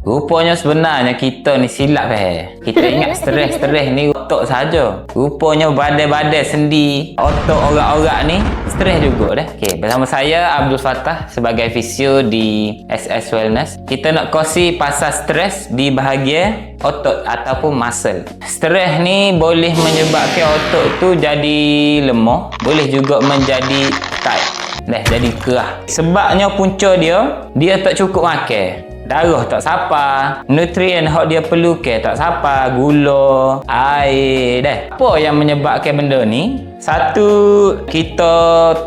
Rupanya sebenarnya kita ni silap Kita ingat stres ni otak saja. Rupanya badai-badai sendi otak orang-orang ni stres juga dah. Okey, bersama saya Abdul Fattah sebagai fisio di SS Wellness. Kita nak kongsi pasal stres di bahagian otot ataupun muscle. Stres ni boleh menyebabkan otot tu jadi lemah, boleh juga menjadi tight. Jadi kerah. Sebabnya punca dia tak cukup makan. Darah tak sapa, nutrien hak dia perlu ke tak sapa, gula, air dah. Apa yang menyebabkan benda ni? Satu, kita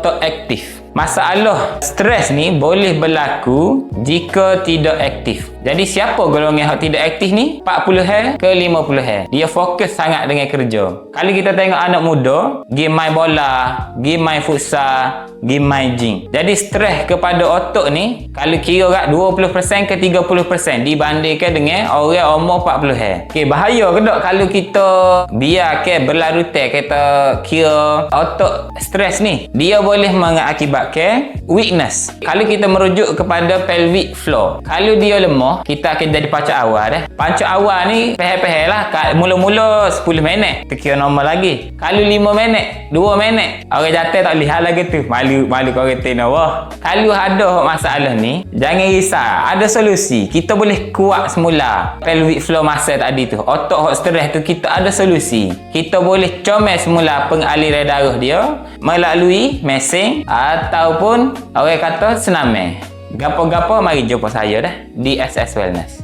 tak aktif. Masalah stres ni boleh berlaku jika tidak aktif. Jadi siapa golongan yang tidak aktif ni? 40 ke 50 Dia fokus sangat dengan kerja. Kalau kita tengok anak muda, pergi main bola, pergi main futsal, pergi main gym. Jadi stres kepada otak ni, kalau kira kat 20% ke 30% dibandingkan dengan orang umur 40 Okey, bahaya ke tak kalau kita biarkan berlarutan kita kira otak stres ni? Dia boleh mengakibatkan weakness. Kalau kita merujuk kepada pelvic floor, kalau dia lemah, kita akan jadi pancak awal dah. Pancak awal ni pehel-pehel lah. Mula-mula 10 minit terkira normal lagi. Kalau 5 minit, 2 minit, orang jatuh tak lihat lagi tu. Malu kau kata wah. Kalau ada masalah ni, jangan risau. Ada solusi. Kita boleh kuat semula pelvic floor muscle tadi tu. Otak hot stres tu kita ada solusi. Kita boleh comel semula pengaliran darah dia melalui mesin ataupun orang kata senamai. Gapo-gapo mari jumpa saya dah di SS Wellness.